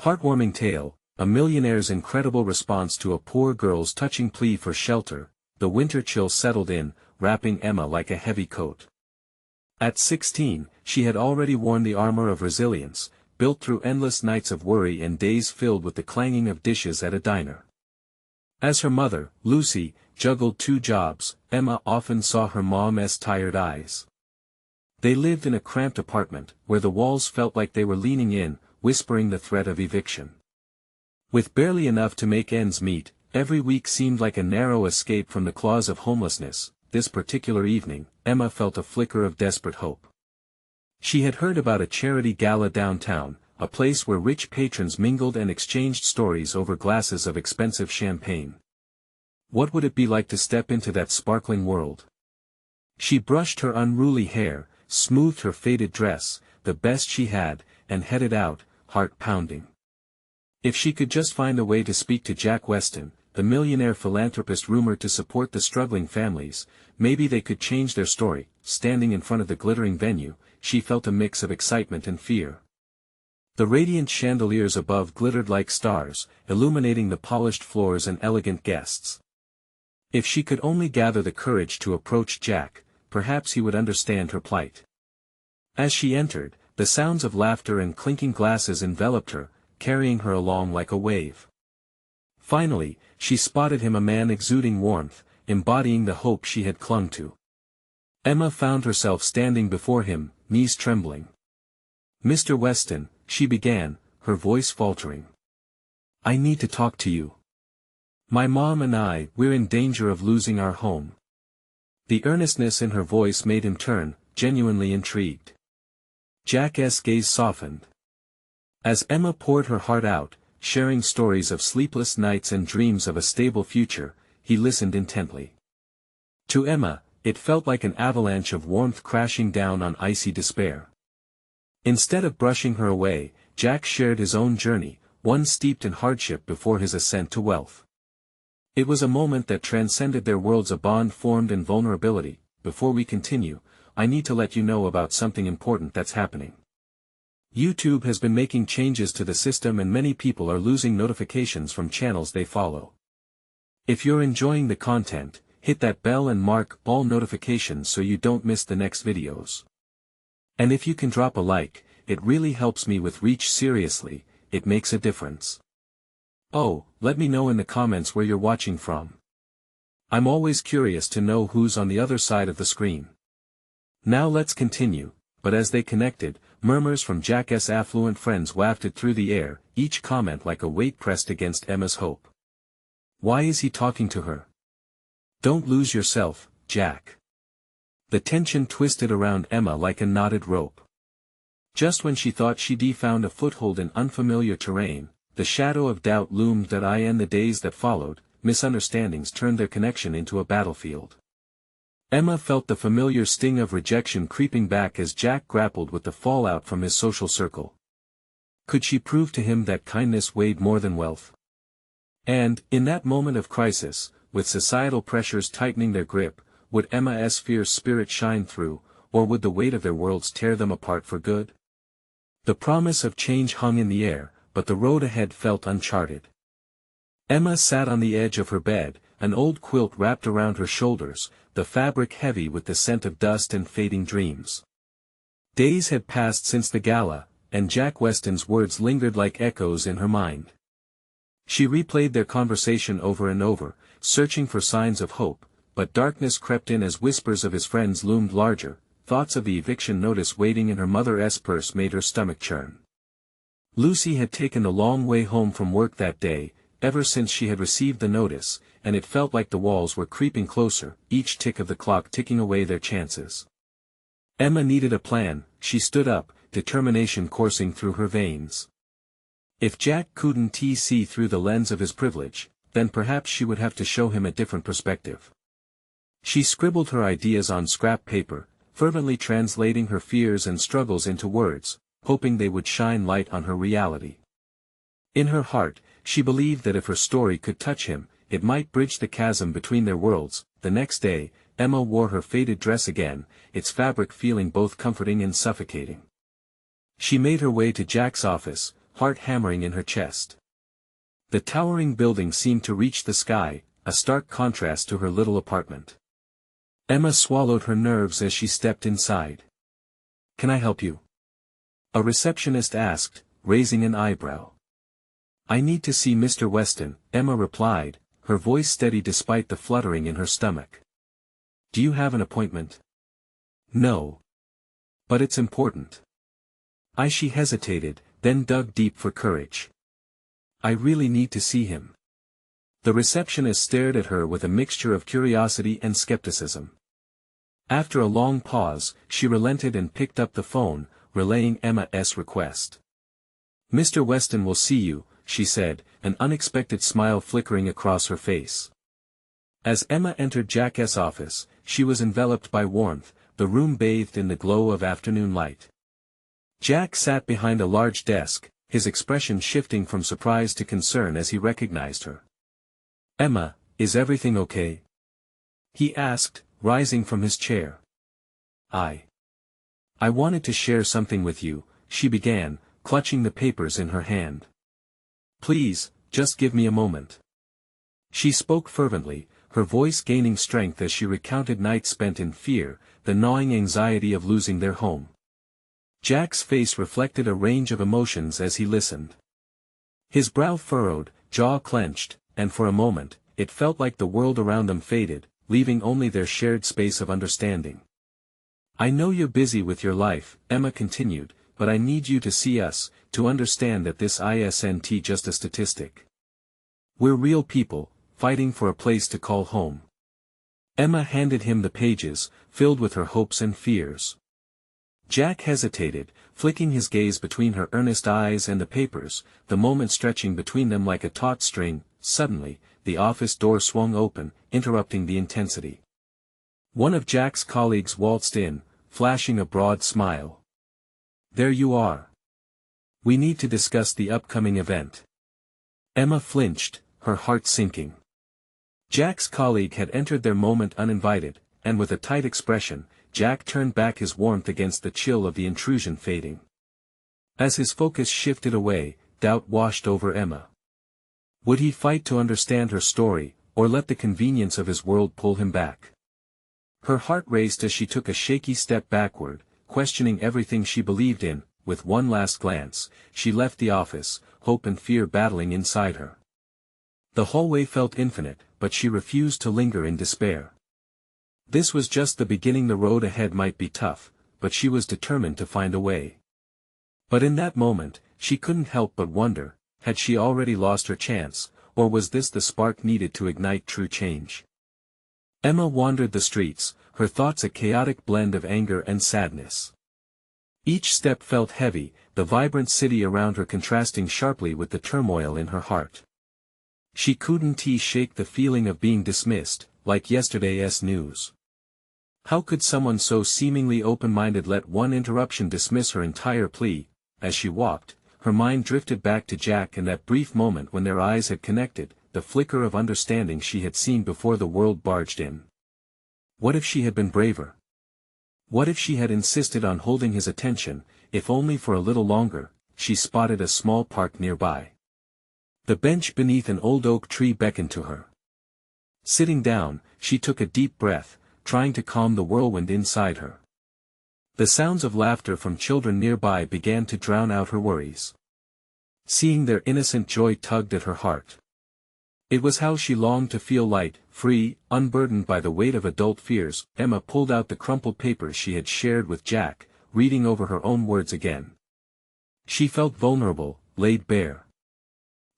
Heartwarming tale, a millionaire's incredible response to a poor girl's touching plea for shelter. The winter chill settled in, wrapping Emma like a heavy coat. At 16, she had already worn the armor of resilience, built through endless nights of worry and days filled with the clanging of dishes at a diner. As her mother, Lucy, juggled 2 jobs, Emma often saw her mom's tired eyes. They lived in a cramped apartment, where the walls felt like they were leaning in, whispering the threat of eviction. With barely enough to make ends meet, every week seemed like a narrow escape from the claws of homelessness. This particular evening, Emma felt a flicker of desperate hope. She had heard about a charity gala downtown, a place where rich patrons mingled and exchanged stories over glasses of expensive champagne. What would it be like to step into that sparkling world? She brushed her unruly hair, smoothed her faded dress, the best she had, and headed out, heart pounding. If she could just find a way to speak to Jack Weston, the millionaire philanthropist rumored to support the struggling families, maybe they could change their story. Standing in front of the glittering venue, she felt a mix of excitement and fear. The radiant chandeliers above glittered like stars, illuminating the polished floors and elegant guests. If she could only gather the courage to approach Jack, perhaps he would understand her plight. As she entered, the sounds of laughter and clinking glasses enveloped her, carrying her along like a wave. Finally, she spotted him, a man exuding warmth, embodying the hope she had clung to. Emma found herself standing before him, knees trembling. "Mr. Weston," she began, her voice faltering. "I need to talk to you. My mom and we're in danger of losing our home." The earnestness in her voice made him turn, genuinely intrigued. Jack's gaze softened. As Emma poured her heart out, sharing stories of sleepless nights and dreams of a stable future, he listened intently. To Emma, it felt like an avalanche of warmth crashing down on icy despair. Instead of brushing her away, Jack shared his own journey, one steeped in hardship before his ascent to wealth. It was a moment that transcended their worlds, a bond formed in vulnerability. "Before we continue, I need to let you know about something important that's happening. YouTube has been making changes to the system and many people are losing notifications from channels they follow. If you're enjoying the content, hit that bell and mark all notifications so you don't miss the next videos. And if you can drop a like, it really helps me with reach. Seriously, it makes a difference. Oh, let me know in the comments where you're watching from. I'm always curious to know who's on the other side of the screen." Now let's continue. But as they connected, murmurs from Jack's affluent friends wafted through the air, each comment like a weight pressed against Emma's hope. Why is he talking to her? Don't lose yourself, Jack. The tension twisted around Emma like a knotted rope. Just when she thought she'd found a foothold in unfamiliar terrain, the shadow of doubt loomed. In the days that followed, misunderstandings turned their connection into a battlefield. Emma felt the familiar sting of rejection creeping back as Jack grappled with the fallout from his social circle. Could she prove to him that kindness weighed more than wealth? And, in that moment of crisis, with societal pressures tightening their grip, would Emma's fierce spirit shine through, or would the weight of their worlds tear them apart for good? The promise of change hung in the air, but the road ahead felt uncharted. Emma sat on the edge of her bed, an old quilt wrapped around her shoulders, the fabric heavy with the scent of dust and fading dreams. Days had passed since the gala, and Jack Weston's words lingered like echoes in her mind. She replayed their conversation over and over, searching for signs of hope, but darkness crept in as whispers of his friends loomed larger. Thoughts of the eviction notice waiting in her mother's purse made her stomach churn. Lucy had taken the long way home from work that day, ever since she had received the notice, and it felt like the walls were creeping closer, each tick of the clock ticking away their chances. Emma needed a plan. She stood up, determination coursing through her veins. If Jack couldn't see through the lens of his privilege, then perhaps she would have to show him a different perspective. She scribbled her ideas on scrap paper, fervently translating her fears and struggles into words, hoping they would shine light on her reality. In her heart, she believed that if her story could touch him, it might bridge the chasm between their worlds. The next day, Emma wore her faded dress again, its fabric feeling both comforting and suffocating. She made her way to Jack's office, heart hammering in her chest. The towering building seemed to reach the sky, a stark contrast to her little apartment. Emma swallowed her nerves as she stepped inside. "Can I help you?" a receptionist asked, raising an eyebrow. "I need to see Mr. Weston," Emma replied, her voice steady despite the fluttering in her stomach. "Do you have an appointment?" "No. But it's important." She hesitated, then dug deep for courage. "I really need to see him." The receptionist stared at her with a mixture of curiosity and skepticism. After a long pause, she relented and picked up the phone, relaying Emma's request. "Mr. Weston will see you," she said, an unexpected smile flickering across her face. As Emma entered Jack's office, she was enveloped by warmth, the room bathed in the glow of afternoon light. Jack sat behind a large desk, his expression shifting from surprise to concern as he recognized her. "Emma, is everything okay?" he asked, rising from his chair. I wanted to share something with you," she began, clutching the papers in her hand. "Please, just give me a moment." She spoke fervently, her voice gaining strength as she recounted nights spent in fear, the gnawing anxiety of losing their home. Jack's face reflected a range of emotions as he listened. His brow furrowed, jaw clenched, and for a moment, it felt like the world around them faded, leaving only their shared space of understanding. "I know you're busy with your life," Emma continued, "but I need you to see us, to understand that this isn't just a statistic. We're real people, fighting for a place to call home." Emma handed him the pages, filled with her hopes and fears. Jack hesitated, flicking his gaze between her earnest eyes and the papers, the moment stretching between them like a taut string. Suddenly, the office door swung open, interrupting the intensity. One of Jack's colleagues waltzed in, flashing a broad smile. "There you are. We need to discuss the upcoming event." Emma flinched, her heart sinking. Jack's colleague had entered their moment uninvited, and with a tight expression, Jack turned back his warmth against the chill of the intrusion fading. As his focus shifted away, doubt washed over Emma. Would he fight to understand her story, or let the convenience of his world pull him back? Her heart raced as she took a shaky step backward, questioning everything she believed in. With one last glance, she left the office, hope and fear battling inside her. The hallway felt infinite, but she refused to linger in despair. This was just the beginning. The road ahead might be tough, but she was determined to find a way. But in that moment, she couldn't help but wonder, had she already lost her chance, or was this the spark needed to ignite true change? Emma wandered the streets, her thoughts a chaotic blend of anger and sadness. Each step felt heavy, the vibrant city around her contrasting sharply with the turmoil in her heart. She couldn't shake the feeling of being dismissed, like yesterday's news. How could someone so seemingly open-minded let one interruption dismiss her entire plea? As she walked, her mind drifted back to Jack and that brief moment when their eyes had connected, the flicker of understanding she had seen before the world barged in. What if she had been braver? What if she had insisted on holding his attention, if only for a little longer? She spotted a small park nearby. The bench beneath an old oak tree beckoned to her. Sitting down, she took a deep breath, trying to calm the whirlwind inside her. The sounds of laughter from children nearby began to drown out her worries. Seeing their innocent joy tugged at her heart. It was how she longed to feel light, free, unburdened by the weight of adult fears. Emma pulled out the crumpled papers she had shared with Jack, reading over her own words again. She felt vulnerable, laid bare.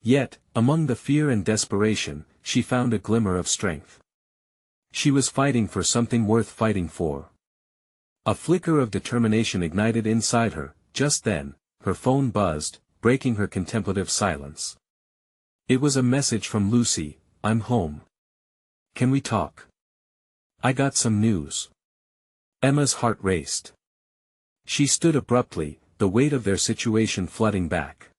Yet, among the fear and desperation, she found a glimmer of strength. She was fighting for something worth fighting for. A flicker of determination ignited inside her. Just then, her phone buzzed, breaking her contemplative silence. It was a message from Lucy. "I'm home. Can we talk? I got some news." Emma's heart raced. She stood abruptly, the weight of their situation flooding back.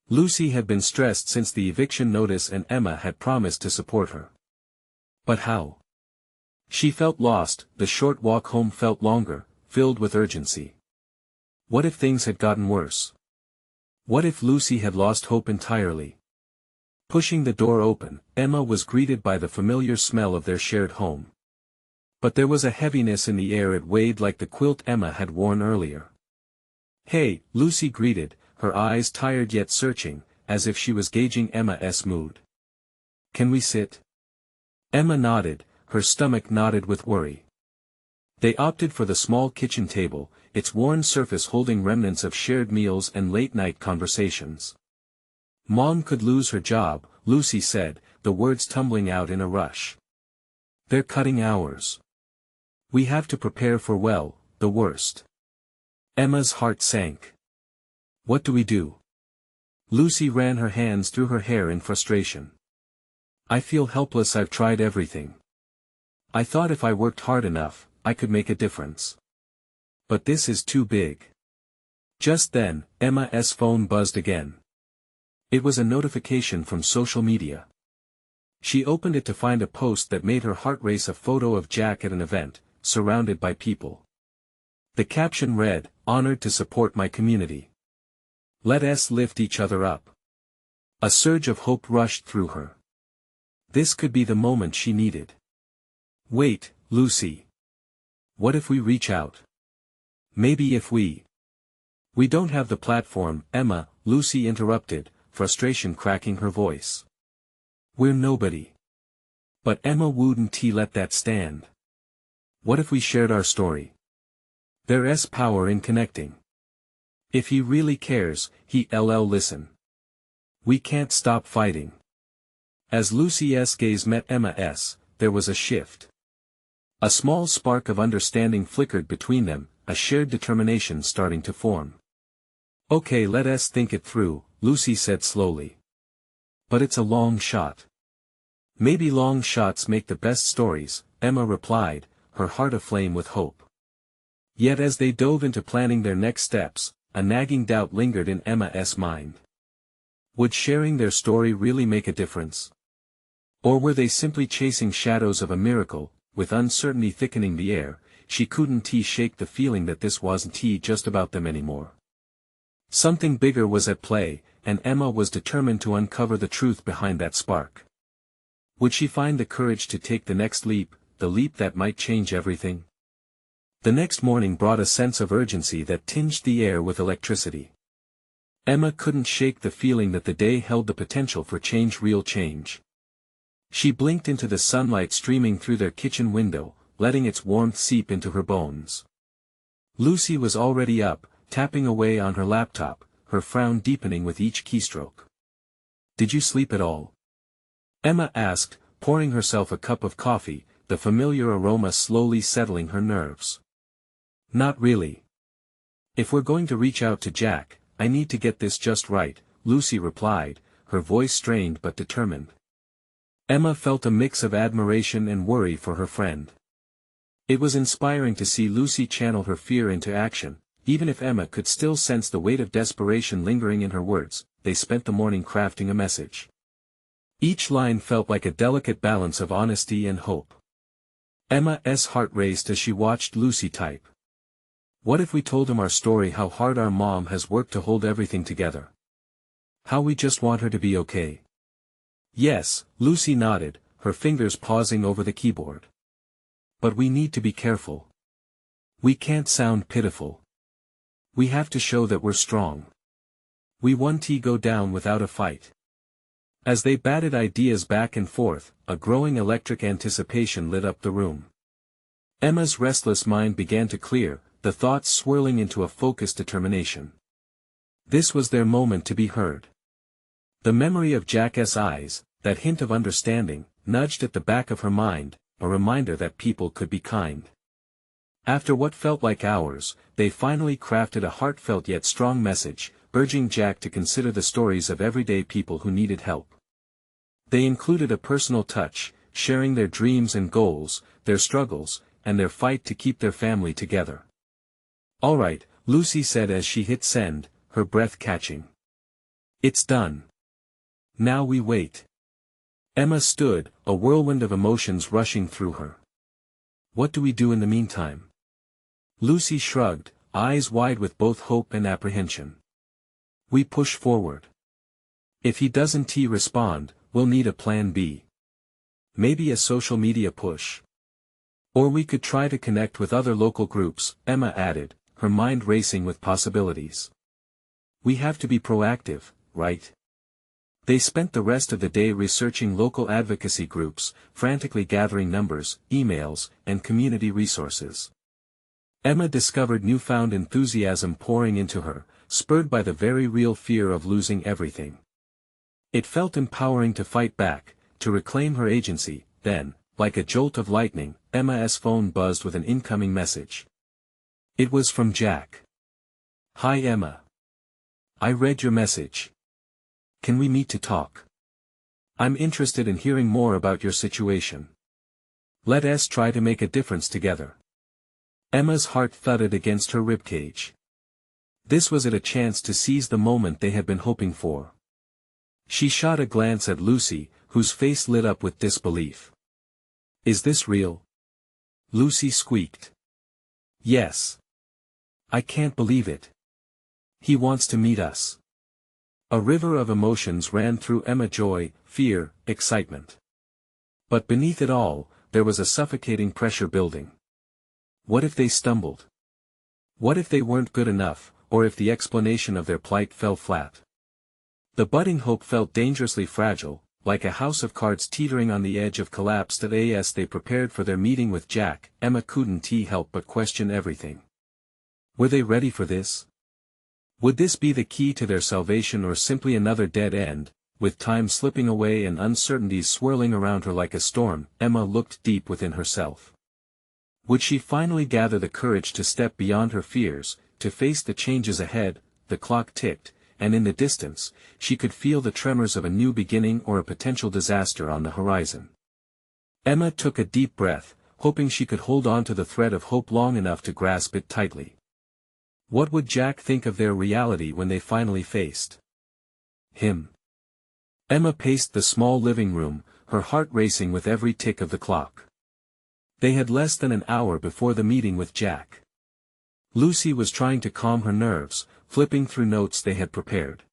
Lucy had been stressed since the eviction notice and Emma had promised to support her. But how? She felt lost. The short walk home felt longer, filled with urgency. What if things had gotten worse? What if Lucy had lost hope entirely? Pushing the door open, Emma was greeted by the familiar smell of their shared home. But there was a heaviness in the air. It weighed like the quilt Emma had worn earlier. "Hey," Lucy greeted, her eyes tired yet searching, as if she was gauging Emma's mood. "Can we sit?" Emma nodded, her stomach knotted with worry. They opted for the small kitchen table, its worn surface holding remnants of shared meals and late-night conversations. "Mom could lose her job," Lucy said, the words tumbling out in a rush. "They're cutting hours. We have to prepare for, well, the worst." Emma's heart sank. "What do we do?" Lucy ran her hands through her hair in frustration. "I feel helpless. I've tried everything. I thought if I worked hard enough, I could make a difference. But this is too big." Just then, Emma's phone buzzed again. It was a notification from social media. She opened it to find a post that made her heart race, a photo of Jack at an event, surrounded by people. The caption read, "Honored to support my community. Let us lift each other up." A surge of hope rushed through her. This could be the moment she needed. "Wait, Lucy. What if we reach out? Maybe if we..." "We don't have the platform, Emma," Lucy interrupted, frustration cracking her voice. "We're nobody." But Emma wouldn't let that stand. "What if we shared our story? There's power in connecting. If he really cares, he'll listen. We can't stop fighting." As Lucy's gaze met Emma's, there was a shift. A small spark of understanding flickered between them, a shared determination starting to form. "Okay, let us think it through," Lucy said slowly. "But it's a long shot." "Maybe long shots make the best stories," Emma replied, her heart aflame with hope. Yet as they dove into planning their next steps, a nagging doubt lingered in Emma's mind. Would sharing their story really make a difference? Or were they simply chasing shadows of a miracle? With uncertainty thickening the air, she couldn't shake the feeling that this wasn't just about them anymore. Something bigger was at play, and Emma was determined to uncover the truth behind that spark. Would she find the courage to take the next leap, the leap that might change everything? The next morning brought a sense of urgency that tinged the air with electricity. Emma couldn't shake the feeling that the day held the potential for change, real change. She blinked into the sunlight streaming through their kitchen window, letting its warmth seep into her bones. Lucy was already up, tapping away on her laptop, her frown deepening with each keystroke. "Did you sleep at all?" Emma asked, pouring herself a cup of coffee, the familiar aroma slowly settling her nerves. "Not really. If we're going to reach out to Jack, I need to get this just right," Lucy replied, her voice strained but determined. Emma felt a mix of admiration and worry for her friend. It was inspiring to see Lucy channel her fear into action, even if Emma could still sense the weight of desperation lingering in her words. They spent the morning crafting a message. Each line felt like a delicate balance of honesty and hope. Emma's heart raced as she watched Lucy type. "What if we told him our story, how hard our mom has worked to hold everything together? How we just want her to be okay?" "Yes," Lucy nodded, her fingers pausing over the keyboard. "But we need to be careful. We can't sound pitiful. We have to show that we're strong. We won't go down without a fight." As they batted ideas back and forth, a growing electric anticipation lit up the room. Emma's restless mind began to clear, the thoughts swirling into a focused determination. This was their moment to be heard. The memory of Jack's eyes, that hint of understanding, nudged at the back of her mind, a reminder that people could be kind. After what felt like hours, they finally crafted a heartfelt yet strong message, urging Jack to consider the stories of everyday people who needed help. They included a personal touch, sharing their dreams and goals, their struggles, and their fight to keep their family together. "All right," Lucy said as she hit send, her breath catching. "It's done. Now we wait." Emma stood, a whirlwind of emotions rushing through her. "What do we do in the meantime?" Lucy shrugged, eyes wide with both hope and apprehension. We push forward. If he doesn't respond, we'll need a plan B. Maybe a social media push. Or we could try to connect with other local groups, Emma added, her mind racing with possibilities. We have to be proactive, right? They spent the rest of the day researching local advocacy groups, frantically gathering numbers, emails, and community resources. Emma discovered newfound enthusiasm pouring into her, spurred by the very real fear of losing everything. It felt empowering to fight back, to reclaim her agency. Then, like a jolt of lightning, Emma's phone buzzed with an incoming message. It was from Jack. "Hi Emma. I read your message. Can we meet to talk? I'm interested in hearing more about your situation. Let us try to make a difference together." Emma's heart thudded against her ribcage. This was a chance to seize the moment they had been hoping for. She shot a glance at Lucy, whose face lit up with disbelief. "Is this real?" Lucy squeaked. "Yes. I can't believe it. He wants to meet us." A river of emotions ran through Emma: joy, fear, excitement. But beneath it all, there was a suffocating pressure building. What if they stumbled? What if they weren't good enough, or if the explanation of their plight fell flat? The budding hope felt dangerously fragile, like a house of cards teetering on the edge of collapse. As they prepared for their meeting with Jack, Emma couldn't help but question everything. Were they ready for this? Would this be the key to their salvation, or simply another dead end? With time slipping away and uncertainties swirling around her like a storm, Emma looked deep within herself. Would she finally gather the courage to step beyond her fears, to face the changes ahead? The clock ticked, and in the distance, she could feel the tremors of a new beginning or a potential disaster on the horizon. Emma took a deep breath, hoping she could hold on to the thread of hope long enough to grasp it tightly. What would Jack think of their reality when they finally faced him? Emma paced the small living room, her heart racing with every tick of the clock. They had less than an hour before the meeting with Jack. Lucy was trying to calm her nerves, flipping through notes they had prepared.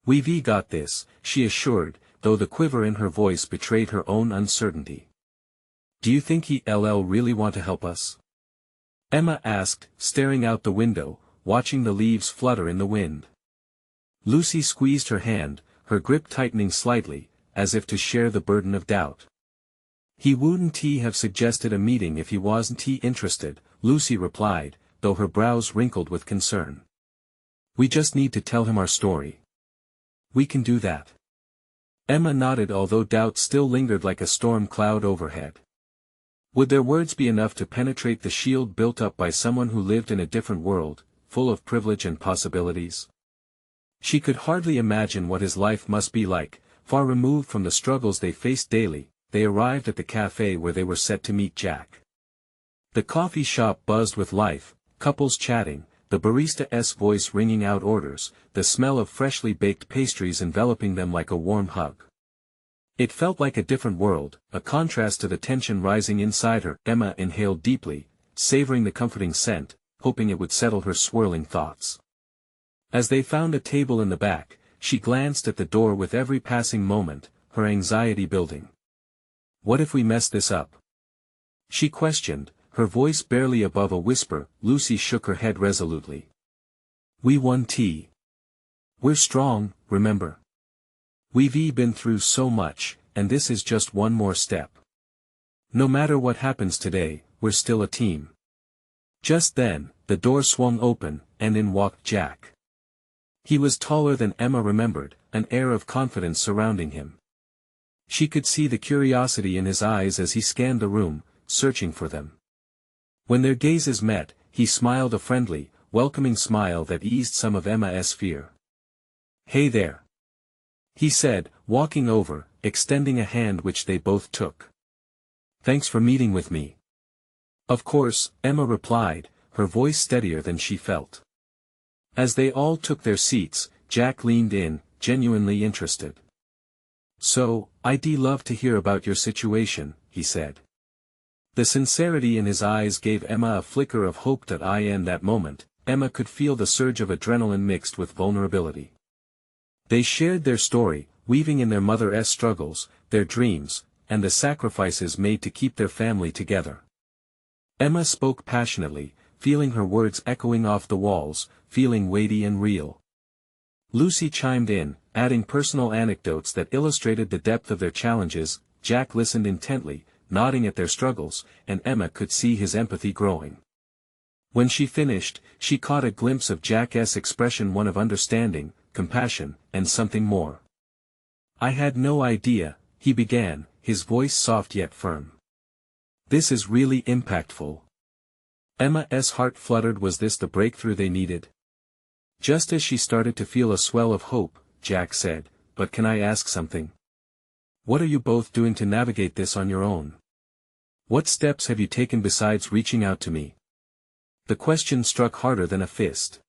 "We've got this," she assured, though the quiver in her voice betrayed her own uncertainty. "Do you think he'll really want to help us?" Emma asked, staring out the window, watching the leaves flutter in the wind. Lucy squeezed her hand, her grip tightening slightly, as if to share the burden of doubt. "He wouldn't have suggested a meeting if he wasn't interested," Lucy replied, though her brows wrinkled with concern. "We just need to tell him our story." "We can do that." Emma nodded, although doubt still lingered like a storm cloud overhead. Would their words be enough to penetrate the shield built up by someone who lived in a different world, full of privilege and possibilities? She could hardly imagine what his life must be like, far removed from the struggles they faced daily. They arrived at the cafe where they were set to meet Jack. The coffee shop buzzed with life, couples chatting, the barista's voice ringing out orders, the smell of freshly baked pastries enveloping them like a warm hug. It felt like a different world, a contrast to the tension rising inside her. Emma inhaled deeply, savoring the comforting scent, hoping it would settle her swirling thoughts. As they found a table in the back, she glanced at the door with every passing moment, her anxiety building. "What if we mess this up?" she questioned, her voice barely above a whisper. Lucy shook her head resolutely. "We won. We're strong, remember? We've been through so much, and this is just one more step. No matter what happens today, we're still a team." Just then, the door swung open, and in walked Jack. He was taller than Emma remembered, an air of confidence surrounding him. She could see the curiosity in his eyes as he scanned the room, searching for them. When their gazes met, he smiled, a friendly, welcoming smile that eased some of Emma's fear. "Hey there," he said, walking over, extending a hand which they both took. "Thanks for meeting with me." "Of course," Emma replied, her voice steadier than she felt. As they all took their seats, Jack leaned in, genuinely interested. "So, I'd love to hear about your situation," he said. The sincerity in his eyes gave Emma a flicker of hope. In that moment, Emma could feel the surge of adrenaline mixed with vulnerability. They shared their story, weaving in their mother's struggles, their dreams, and the sacrifices made to keep their family together. Emma spoke passionately, feeling her words echoing off the walls, feeling weighty and real. Lucy chimed in, adding personal anecdotes that illustrated the depth of their challenges. Jack listened intently, nodding at their struggles, and Emma could see his empathy growing. When she finished, she caught a glimpse of Jack's expression, one of understanding, compassion, and something more. "I had no idea," he began, his voice soft yet firm. "This is really impactful." Emma's heart fluttered. Was this the breakthrough they needed? Just as she started to feel a swell of hope, Jack said, "But can I ask something? What are you both doing to navigate this on your own? What steps have you taken besides reaching out to me?" The question struck harder than a fist.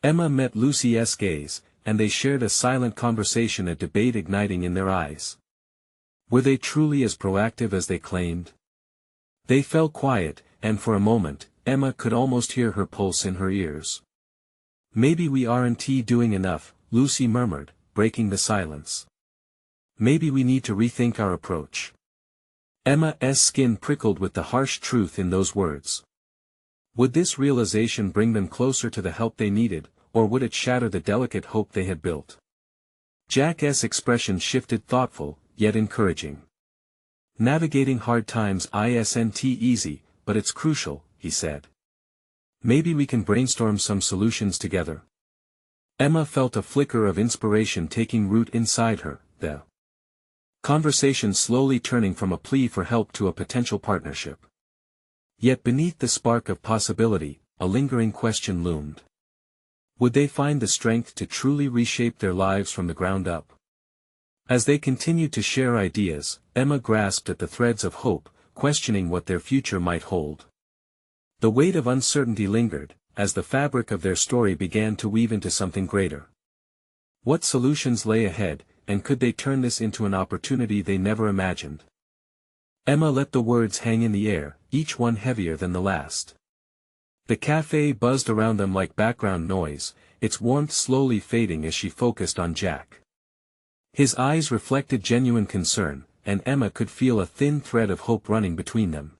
Emma met Lucy's gaze, and they shared a silent conversation, a debate igniting in their eyes. Were they truly as proactive as they claimed? They fell quiet, and for a moment, Emma could almost hear her pulse in her ears. "Maybe we aren't doing enough," Lucy murmured, breaking the silence. "Maybe we need to rethink our approach." Emma's skin prickled with the harsh truth in those words. Would this realization bring them closer to the help they needed, or would it shatter the delicate hope they had built? Jack's expression shifted, thoughtful, yet encouraging. "Navigating hard times isn't easy, but it's crucial," he said. "Maybe we can brainstorm some solutions together." Emma felt a flicker of inspiration taking root inside her, the conversation slowly turning from a plea for help to a potential partnership. Yet beneath the spark of possibility, a lingering question loomed. Would they find the strength to truly reshape their lives from the ground up? As they continued to share ideas, Emma grasped at the threads of hope, questioning what their future might hold. The weight of uncertainty lingered, as the fabric of their story began to weave into something greater. What solutions lay ahead, and could they turn this into an opportunity they never imagined? Emma let the words hang in the air, each one heavier than the last. The cafe buzzed around them like background noise, its warmth slowly fading as she focused on Jack. His eyes reflected genuine concern, and Emma could feel a thin thread of hope running between them.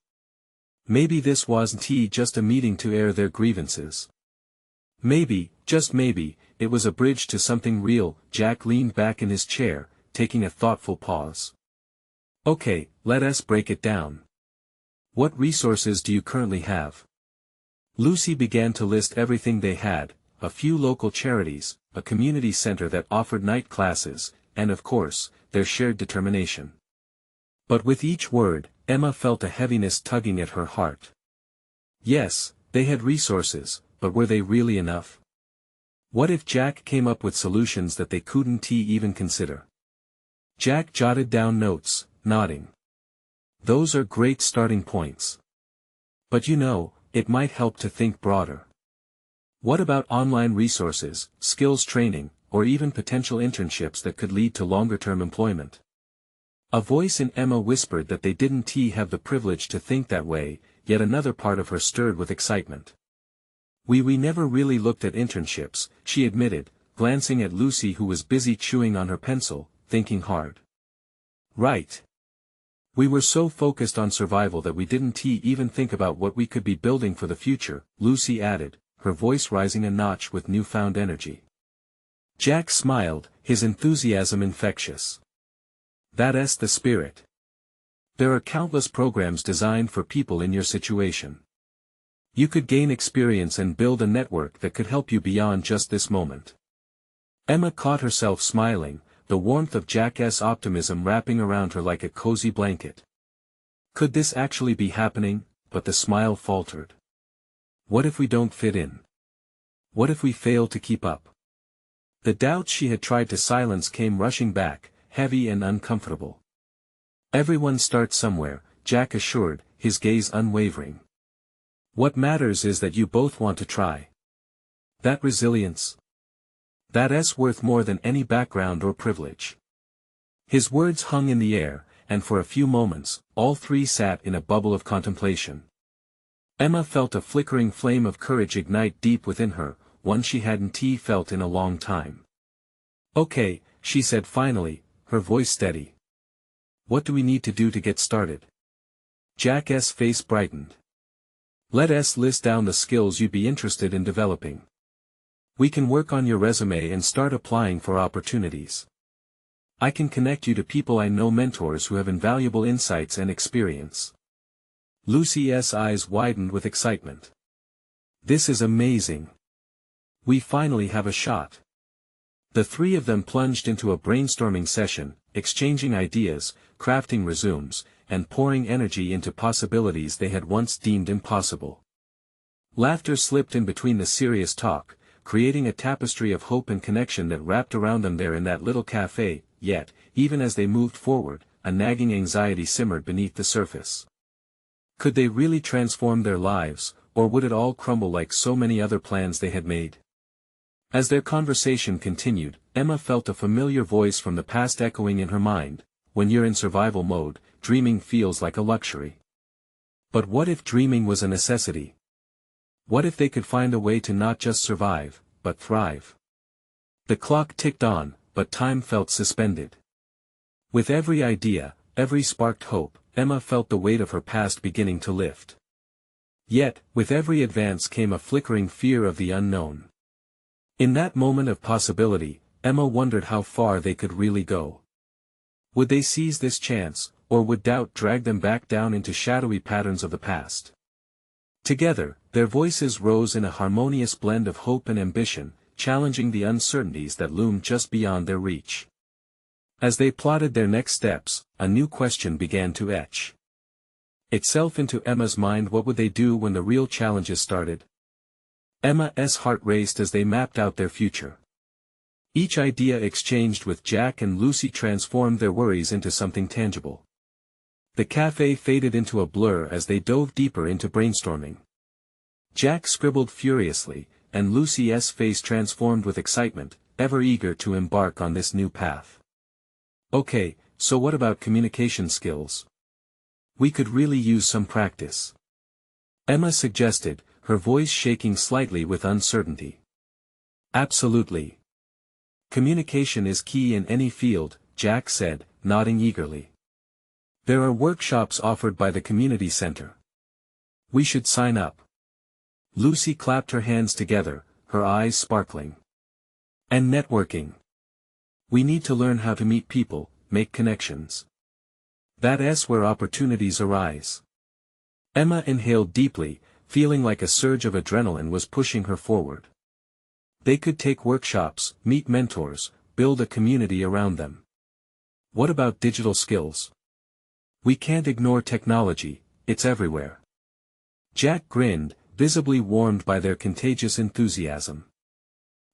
Maybe this wasn't just a meeting to air their grievances. Maybe, just maybe, it was a bridge to something real. Jack leaned back in his chair, taking a thoughtful pause. "Okay, let us break it down. What resources do you currently have?" Lucy began to list everything they had: a few local charities, a community center that offered night classes, and of course, their shared determination. But with each word, Emma felt a heaviness tugging at her heart. Yes, they had resources, but were they really enough? What if Jack came up with solutions that they couldn't even consider? Jack jotted down notes, nodding. "Those are great starting points. But it might help to think broader. What about online resources, skills training, or even potential internships that could lead to longer-term employment?" A voice in Emma whispered that they didn't have the privilege to think that way, yet another part of her stirred with excitement. We never really looked at internships," she admitted, glancing at Lucy who was busy chewing on her pencil, thinking hard. "Right. We were so focused on survival that we didn't even think about what we could be building for the future," Lucy added, her voice rising a notch with newfound energy. Jack smiled, his enthusiasm infectious. "That's the spirit. There are countless programs designed for people in your situation. You could gain experience and build a network that could help you beyond just this moment." Emma caught herself smiling, the warmth of Jack's optimism wrapping around her like a cozy blanket. Could this actually be happening? But the smile faltered. What if we don't fit in? What if we fail to keep up? The doubts she had tried to silence came rushing back, heavy and uncomfortable. "Everyone starts somewhere," Jack assured, his gaze unwavering. "What matters is that you both want to try. That resilience. That's worth more than any background or privilege." His words hung in the air, and for a few moments, all three sat in a bubble of contemplation. Emma felt a flickering flame of courage ignite deep within her, one she hadn't felt in a long time. "Okay," she said finally, her voice steady. "What do we need to do to get started?" Jack's face brightened. "Let us list down the skills you'd be interested in developing. We can work on your resume and start applying for opportunities. I can connect you to people I know, mentors who have invaluable insights and experience." Lucy's eyes widened with excitement. "This is amazing. We finally have a shot." The three of them plunged into a brainstorming session, exchanging ideas, crafting resumes, and pouring energy into possibilities they had once deemed impossible. Laughter slipped in between the serious talk, creating a tapestry of hope and connection that wrapped around them there in that little cafe, yet, even as they moved forward, a nagging anxiety simmered beneath the surface. Could they really transform their lives, or would it all crumble like so many other plans they had made? As their conversation continued, Emma felt a familiar voice from the past echoing in her mind. "When you're in survival mode, dreaming feels like a luxury. But what if dreaming was a necessity? What if they could find a way to not just survive, but thrive?" The clock ticked on, but time felt suspended. With every idea, every sparked hope, Emma felt the weight of her past beginning to lift. Yet, with every advance came a flickering fear of the unknown. In that moment of possibility, Emma wondered how far they could really go. Would they seize this chance, or would doubt drag them back down into shadowy patterns of the past? Together, their voices rose in a harmonious blend of hope and ambition, challenging the uncertainties that loomed just beyond their reach. As they plotted their next steps, a new question began to etch itself into Emma's mind. What would they do when the real challenges started? Emma's heart raced as they mapped out their future. Each idea exchanged with Jack and Lucy transformed their worries into something tangible. The cafe faded into a blur as they dove deeper into brainstorming. Jack scribbled furiously, and Lucy's face transformed with excitement, ever eager to embark on this new path. "Okay, so what about communication skills? We could really use some practice," Emma suggested, her voice shaking slightly with uncertainty. "Absolutely. Communication is key in any field," Jack said, nodding eagerly. "There are workshops offered by the community center. We should sign up." Lucy clapped her hands together, her eyes sparkling. "And networking. We need to learn how to meet people, make connections. That's where opportunities arise." Emma inhaled deeply, feeling like a surge of adrenaline was pushing her forward. They could take workshops, meet mentors, build a community around them. What about digital skills? We can't ignore technology, it's everywhere. Jack grinned, visibly warmed by their contagious enthusiasm.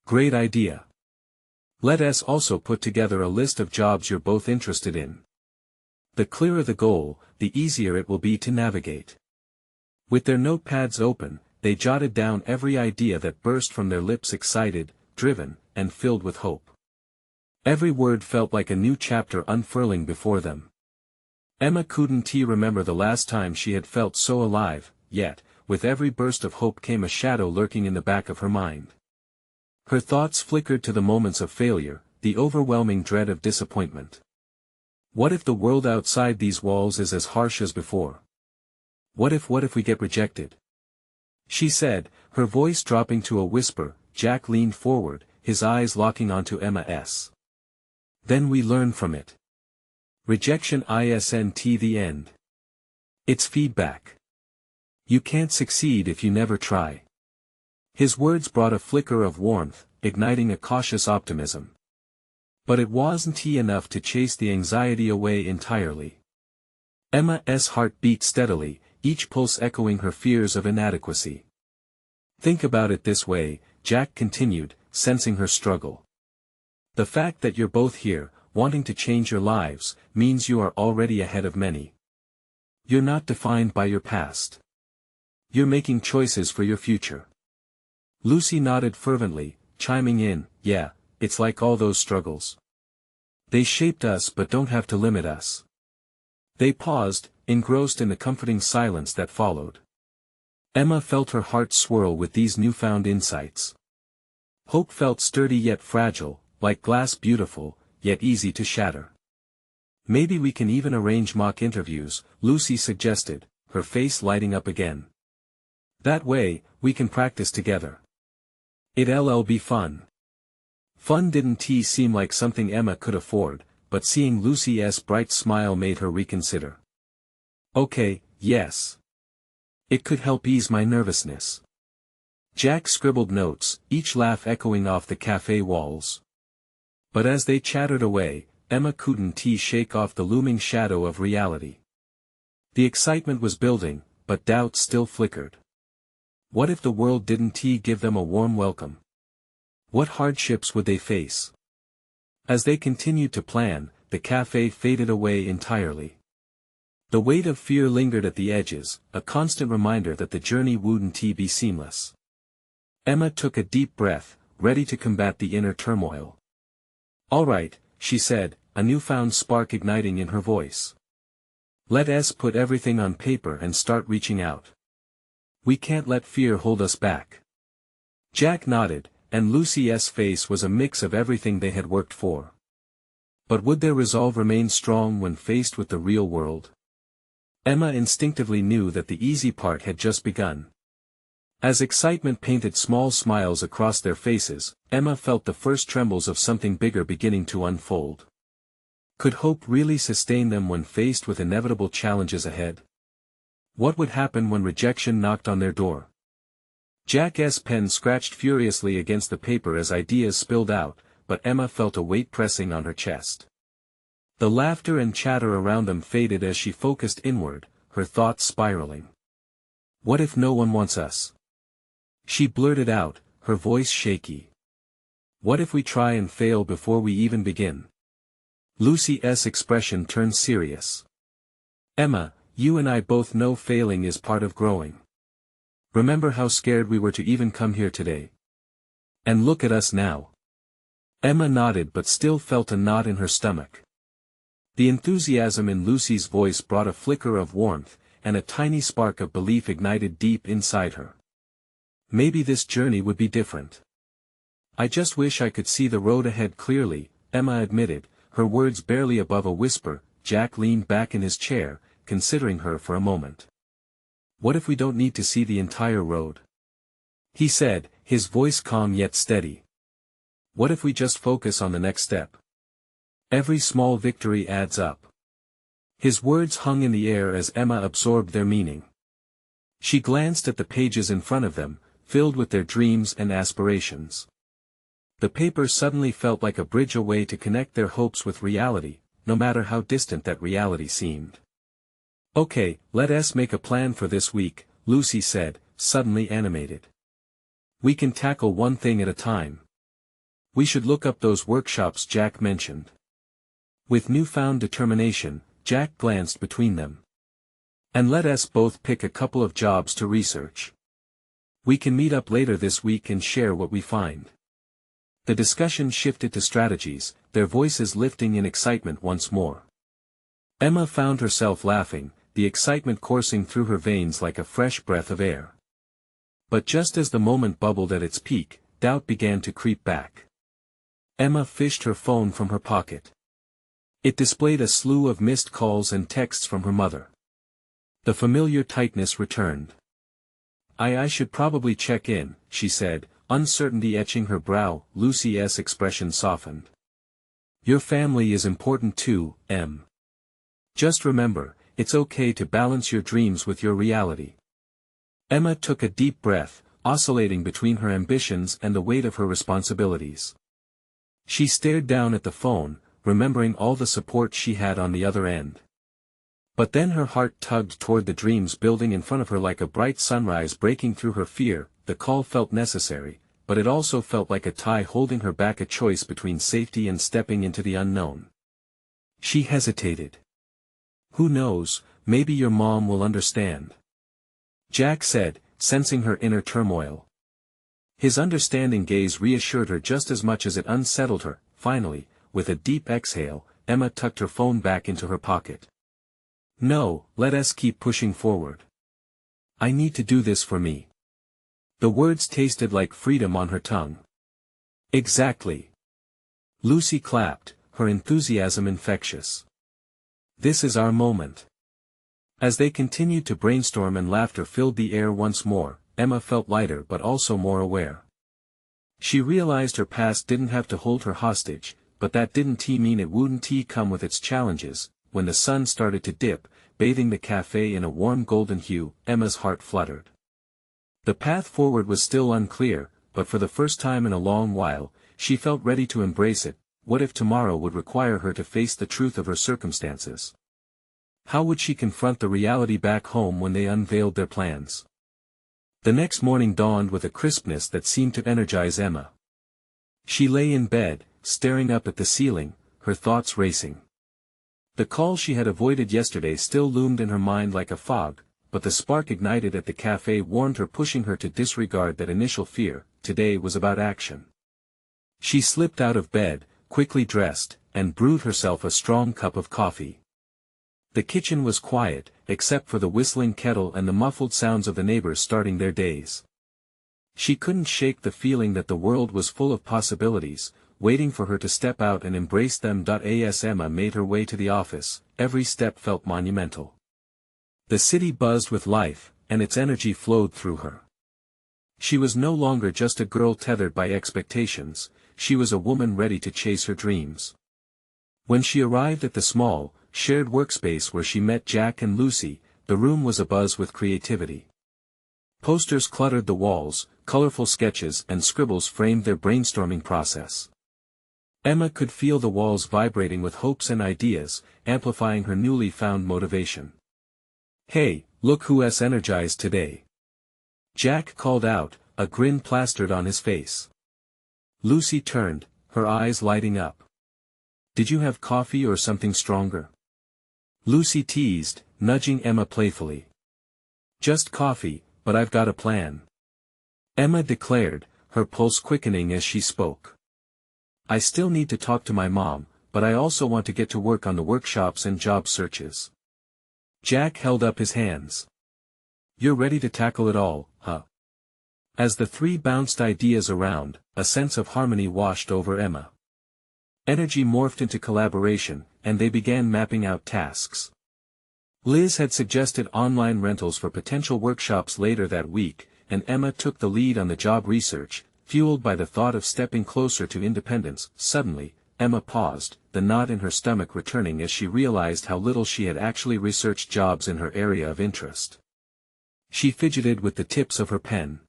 "Great idea. Let us also put together a list of jobs you're both interested in. The clearer the goal, the easier it will be to navigate." With their notepads open, they jotted down every idea that burst from their lips, excited, driven, and filled with hope. Every word felt like a new chapter unfurling before them. Emma couldn't remember the last time she had felt so alive, yet, with every burst of hope came a shadow lurking in the back of her mind. Her thoughts flickered to the moments of failure, the overwhelming dread of disappointment. What if the world outside these walls is as harsh as before? What if we get rejected? She said, her voice dropping to a whisper. Jack leaned forward, his eyes locking onto Emma's. "Then we learn from it. Rejection isn't the end. It's feedback. You can't succeed if you never try." His words brought a flicker of warmth, igniting a cautious optimism. But it wasn't enough to chase the anxiety away entirely. Emma's heart beat steadily, each pulse echoing her fears of inadequacy. "Think about it this way," Jack continued, sensing her struggle. "The fact that you're both here, wanting to change your lives, means you are already ahead of many. You're not defined by your past. You're making choices for your future." Lucy nodded fervently, chiming in, "Yeah, it's like all those struggles. They shaped us but don't have to limit us." They paused, engrossed in the comforting silence that followed. Emma felt her heart swirl with these newfound insights. Hope felt sturdy yet fragile, like glass beautiful, yet easy to shatter. Maybe we can even arrange mock interviews, Lucy suggested, her face lighting up again. That way, we can practice together. It'll be fun. Fun didn't seem like something Emma could afford, but seeing Lucy's bright smile made her reconsider. Okay, yes. It could help ease my nervousness. Jack scribbled notes, each laugh echoing off the cafe walls. But as they chattered away, Emma couldn't shake off the looming shadow of reality. The excitement was building, but doubt still flickered. What if the world didn't give them a warm welcome? What hardships would they face? As they continued to plan, the cafe faded away entirely. The weight of fear lingered at the edges, a constant reminder that the journey wouldn't be seamless. Emma took a deep breath, ready to combat the inner turmoil. All right, she said, a newfound spark igniting in her voice. Let's put everything on paper and start reaching out. We can't let fear hold us back. Jack nodded, and Lucy's face was a mix of everything they had worked for. But would their resolve remain strong when faced with the real world? Emma instinctively knew that the easy part had just begun. As excitement painted small smiles across their faces, Emma felt the first trembles of something bigger beginning to unfold. Could hope really sustain them when faced with inevitable challenges ahead? What would happen when rejection knocked on their door? Jack's pen scratched furiously against the paper as ideas spilled out, but Emma felt a weight pressing on her chest. The laughter and chatter around them faded as she focused inward, her thoughts spiraling. What if no one wants us? She blurted out, her voice shaky. What if we try and fail before we even begin? Lucy's expression turned serious. Emma, you and I both know failing is part of growing. Remember how scared we were to even come here today? And look at us now. Emma nodded but still felt a knot in her stomach. The enthusiasm in Lucy's voice brought a flicker of warmth, and a tiny spark of belief ignited deep inside her. Maybe this journey would be different. I just wish I could see the road ahead clearly, Emma admitted, her words barely above a whisper. Jack leaned back in his chair, considering her for a moment. What if we don't need to see the entire road? He said, his voice calm yet steady. What if we just focus on the next step? Every small victory adds up. His words hung in the air as Emma absorbed their meaning. She glanced at the pages in front of them, filled with their dreams and aspirations. The paper suddenly felt like a bridge away to connect their hopes with reality, no matter how distant that reality seemed. Okay, let's make a plan for this week, Lucy said, suddenly animated. We can tackle one thing at a time. We should look up those workshops Jack mentioned. With newfound determination, Jack glanced between them. And let us both pick a couple of jobs to research. We can meet up later this week and share what we find. The discussion shifted to strategies, their voices lifting in excitement once more. Emma found herself laughing, the excitement coursing through her veins like a fresh breath of air. But just as the moment bubbled at its peak, doubt began to creep back. Emma fished her phone from her pocket. It displayed a slew of missed calls and texts from her mother. The familiar tightness returned. I should probably check in, she said, uncertainty etching her brow. Lucy's expression softened. Your family is important too, Em. Just remember, it's okay to balance your dreams with your reality. Emma took a deep breath, oscillating between her ambitions and the weight of her responsibilities. She stared down at the phone, remembering all the support she had on the other end. But then her heart tugged toward the dreams building in front of her like a bright sunrise breaking through her fear. The call felt necessary, but it also felt like a tie holding her back, a choice between safety and stepping into the unknown. She hesitated. Who knows, maybe your mom will understand. Jack said, sensing her inner turmoil. His understanding gaze reassured her just as much as it unsettled her. Finally, with a deep exhale, Emma tucked her phone back into her pocket. No, let us keep pushing forward. I need to do this for me. The words tasted like freedom on her tongue. Exactly. Lucy clapped, her enthusiasm infectious. This is our moment. As they continued to brainstorm and laughter filled the air once more, Emma felt lighter but also more aware. She realized her past didn't have to hold her hostage, but that didn't mean it wouldn't come with its challenges. When the sun started to dip, bathing the cafe in a warm golden hue, Emma's heart fluttered. The path forward was still unclear, but for the first time in a long while, she felt ready to embrace it. What if tomorrow would require her to face the truth of her circumstances? How would she confront the reality back home when they unveiled their plans? The next morning dawned with a crispness that seemed to energize Emma. She lay in bed, staring up at the ceiling, her thoughts racing. The call she had avoided yesterday still loomed in her mind like a fog, but the spark ignited at the cafe warned her, pushing her to disregard that initial fear. Today was about action. She slipped out of bed, quickly dressed, and brewed herself a strong cup of coffee. The kitchen was quiet, except for the whistling kettle and the muffled sounds of the neighbors starting their days. She couldn't shake the feeling that the world was full of possibilities, waiting for her to step out and embrace them. As Emma made her way to the office, every step felt monumental. The city buzzed with life, and its energy flowed through her. She was no longer just a girl tethered by expectations, she was a woman ready to chase her dreams. When she arrived at the small, shared workspace where she met Jack and Lucy, the room was abuzz with creativity. Posters cluttered the walls, colorful sketches and scribbles framed their brainstorming process. Emma could feel the walls vibrating with hopes and ideas, amplifying her newly found motivation. "Hey, look who's energized today!" Jack called out, a grin plastered on his face. Lucy turned, her eyes lighting up. "Did you have coffee or something stronger?" Lucy teased, nudging Emma playfully. "Just coffee, but I've got a plan," Emma declared, her pulse quickening as she spoke. "I still need to talk to my mom, but I also want to get to work on the workshops and job searches." Jack held up his hands. "You're ready to tackle it all, huh?" As the three bounced ideas around, a sense of harmony washed over Emma. Energy morphed into collaboration, and they began mapping out tasks. Liz had suggested online rentals for potential workshops later that week, and Emma took the lead on the job research, fueled by the thought of stepping closer to independence. Suddenly, Emma paused, the knot in her stomach returning as she realized how little she had actually researched jobs in her area of interest. She fidgeted with the tips of her pen.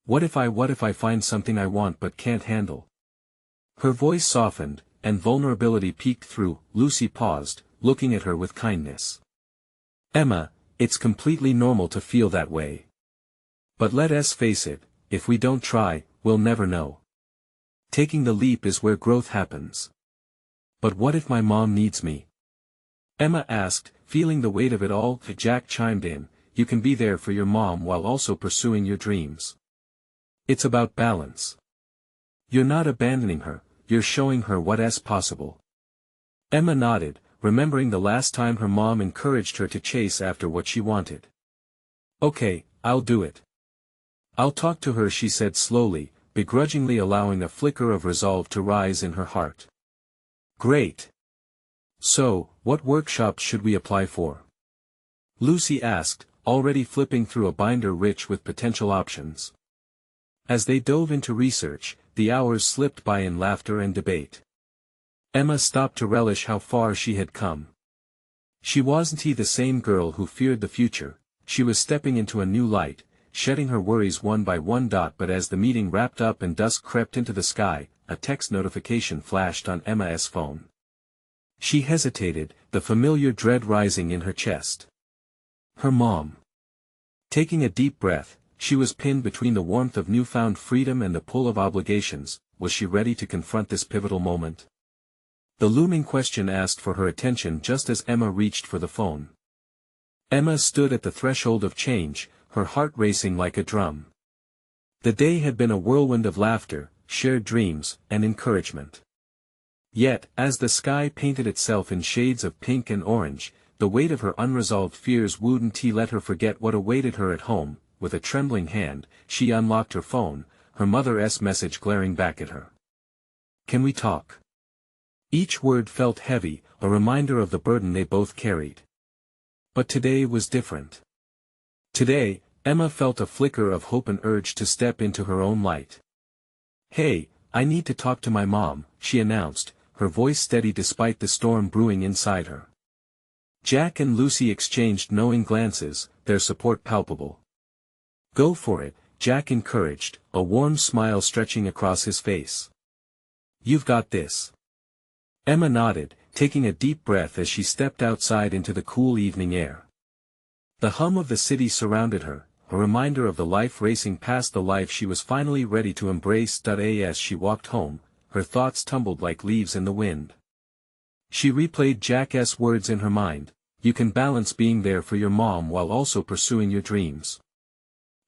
What if I find something I want but can't handle?" Her voice softened, and vulnerability peeked through. Lucy paused, looking at her with kindness. "Emma, it's completely normal to feel that way. But let's face it, if we don't try, we'll never know. Taking the leap is where growth happens." "But what if my mom needs me?" Emma asked, feeling the weight of it all. Jack chimed in, "You can be there for your mom while also pursuing your dreams. It's about balance. You're not abandoning her, you're showing her what's possible." Emma nodded, remembering the last time her mom encouraged her to chase after what she wanted. "Okay, I'll do it. I'll talk to her," she said slowly, begrudgingly allowing a flicker of resolve to rise in her heart. "Great. So, what workshops should we apply for?" Lucy asked, already flipping through a binder rich with potential options. As they dove into research, the hours slipped by in laughter and debate. Emma stopped to relish how far she had come. She wasn't the same girl who feared the future, she was stepping into a new light, shedding her worries one by one. But as the meeting wrapped up and dusk crept into the sky, a text notification flashed on Emma's phone. She hesitated, the familiar dread rising in her chest. Her mom. Taking a deep breath, she was pinned between the warmth of newfound freedom and the pull of obligations. Was she ready to confront this pivotal moment? The looming question asked for her attention just as Emma reached for the phone. Emma stood at the threshold of change, her heart racing like a drum. The day had been a whirlwind of laughter, shared dreams, and encouragement. Yet, as the sky painted itself in shades of pink and orange, the weight of her unresolved fears wouldn't let her forget what awaited her at home. With a trembling hand, she unlocked her phone, her mother's message glaring back at her. "Can we talk?" Each word felt heavy, a reminder of the burden they both carried. But today was different. Today, Emma felt a flicker of hope and urge to step into her own light. "Hey, I need to talk to my mom," she announced, her voice steady despite the storm brewing inside her. Jack and Lucy exchanged knowing glances, their support palpable. "Go for it," Jack encouraged, a warm smile stretching across his face. "You've got this." Emma nodded, taking a deep breath as she stepped outside into the cool evening air. The hum of the city surrounded her, a reminder of the life racing past the life she was finally ready to embrace. As she walked home, her thoughts tumbled like leaves in the wind. She replayed Jack's words in her mind, "You can balance being there for your mom while also pursuing your dreams."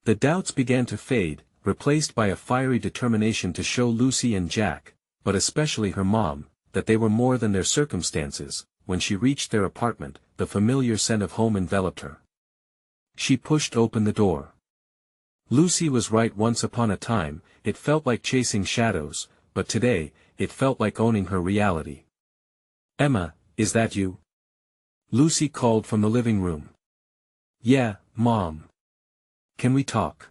The doubts began to fade, replaced by a fiery determination to show Lucy and Jack, but especially her mom, that they were more than their circumstances. When she reached their apartment, the familiar scent of home enveloped her. She pushed open the door. Lucy was right. Once upon a time, it felt like chasing shadows, but today, it felt like owning her reality. "Emma, is that you?" Lucy called from the living room. "Yeah, Mom. Can we talk?"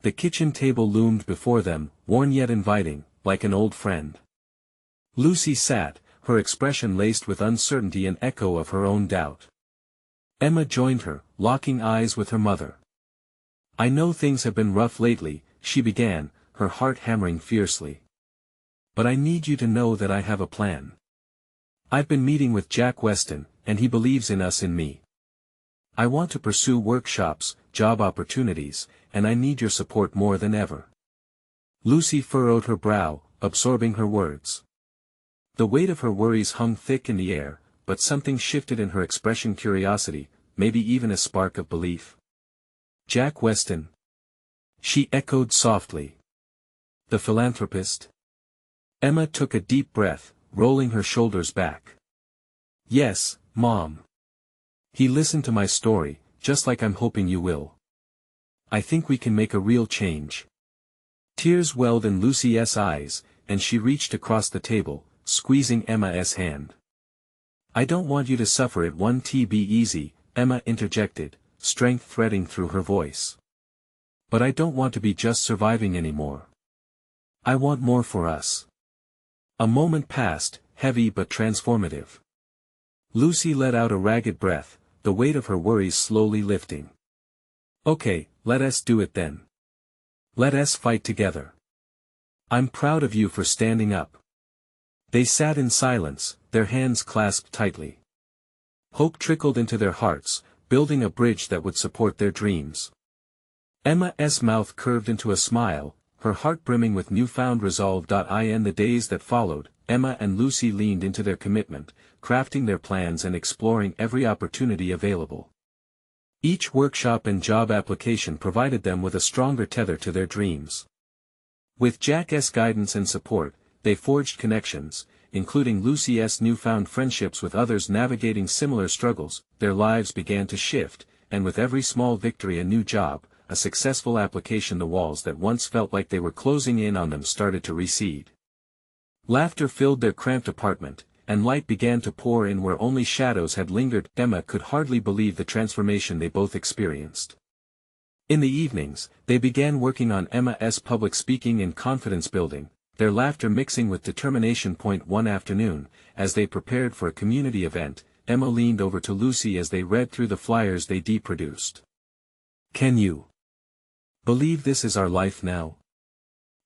The kitchen table loomed before them, worn yet inviting, like an old friend. Lucy sat, her expression laced with uncertainty, an echo of her own doubt. Emma joined her, locking eyes with her mother. "I know things have been rough lately," she began, her heart hammering fiercely. "But I need you to know that I have a plan. I've been meeting with Jack Weston, and he believes in us, in me. I want to pursue workshops, job opportunities, and I need your support more than ever." Lucy furrowed her brow, absorbing her words. The weight of her worries hung thick in the air, but something shifted in her expression: curiosity, maybe even a spark of belief. "Jack Weston?" she echoed softly. "The philanthropist?" Emma took a deep breath, rolling her shoulders back. "Yes, Mom. He listened to my story, just like I'm hoping you will. I think we can make a real change." Tears welled in Lucy's eyes, and she reached across the table, squeezing Emma's hand. "I don't want you to suffer. It won't be easy," Emma interjected, strength threading through her voice. "But I don't want to be just surviving anymore. I want more for us." A moment passed, heavy but transformative. Lucy let out a ragged breath, the weight of her worries slowly lifting. "Okay, let us do it then. Let us fight together. I'm proud of you for standing up." They sat in silence, their hands clasped tightly. Hope trickled into their hearts, building a bridge that would support their dreams. Emma's mouth curved into a smile, her heart brimming with newfound resolve. In the days that followed, Emma and Lucy leaned into their commitment, crafting their plans and exploring every opportunity available. Each workshop and job application provided them with a stronger tether to their dreams. With Jack's guidance and support, they forged connections, including Lucy's newfound friendships with others navigating similar struggles. Their lives began to shift, and with every small victory, a new job, a successful application, the walls that once felt like they were closing in on them started to recede. Laughter filled their cramped apartment, and light began to pour in where only shadows had lingered. Emma could hardly believe the transformation they both experienced. In the evenings, they began working on Emma's public speaking and confidence building, their laughter mixing with determination. One afternoon, as they prepared for a community event, Emma leaned over to Lucy as they read through the flyers they produced. "Can you believe this is our life now?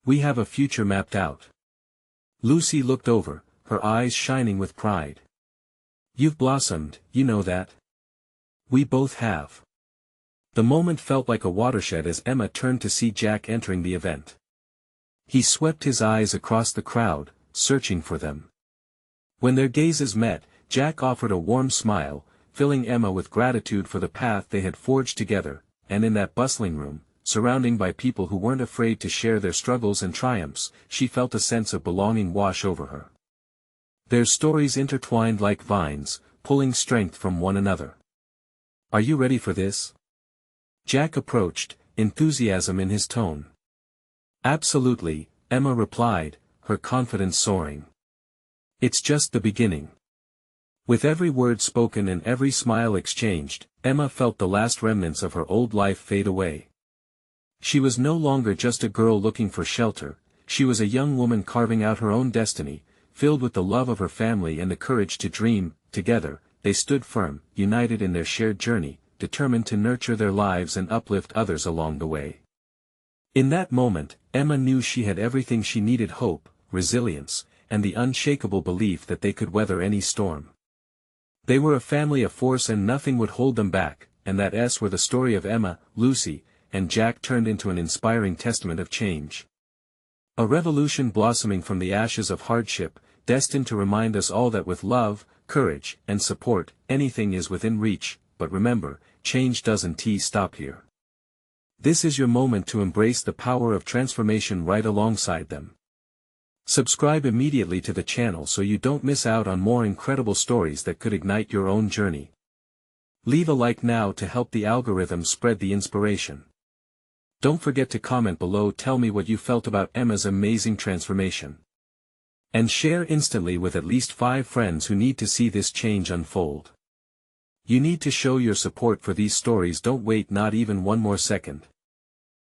We have a future mapped out." Lucy looked over, her eyes shining with pride. "You've blossomed, you know that. We both have." The moment felt like a watershed as Emma turned to see Jack entering the event. He swept his eyes across the crowd, searching for them. When their gazes met, Jack offered a warm smile, filling Emma with gratitude for the path they had forged together, and in that bustling room, surrounded by people who weren't afraid to share their struggles and triumphs, she felt a sense of belonging wash over her. Their stories intertwined like vines, pulling strength from one another. Are you ready for this? Jack approached, enthusiasm in his tone. Absolutely, Emma replied, her confidence soaring. It's just the beginning. With every word spoken and every smile exchanged, Emma felt the last remnants of her old life fade away. She was no longer just a girl looking for shelter, she was a young woman carving out her own destiny, filled with the love of her family and the courage to dream. Together, they stood firm, united in their shared journey, determined to nurture their lives and uplift others along the way. In that moment, Emma knew she had everything she needed: hope, resilience, and the unshakable belief that they could weather any storm. They were a family of force and nothing would hold them back, and that were the story of Emma, Lucy, and Jack turned into an inspiring testament of change. A revolution blossoming from the ashes of hardship, destined to remind us all that with love, courage, and support, anything is within reach. But remember, change doesn't stop here. This is your moment to embrace the power of transformation right alongside them. Subscribe immediately to the channel so you don't miss out on more incredible stories that could ignite your own journey. Leave a like now to help the algorithm spread the inspiration. Don't forget to comment below, tell me what you felt about Emma's amazing transformation. And share instantly with at least 5 friends who need to see this change unfold. You need to show your support for these stories. Don't wait not even one more second.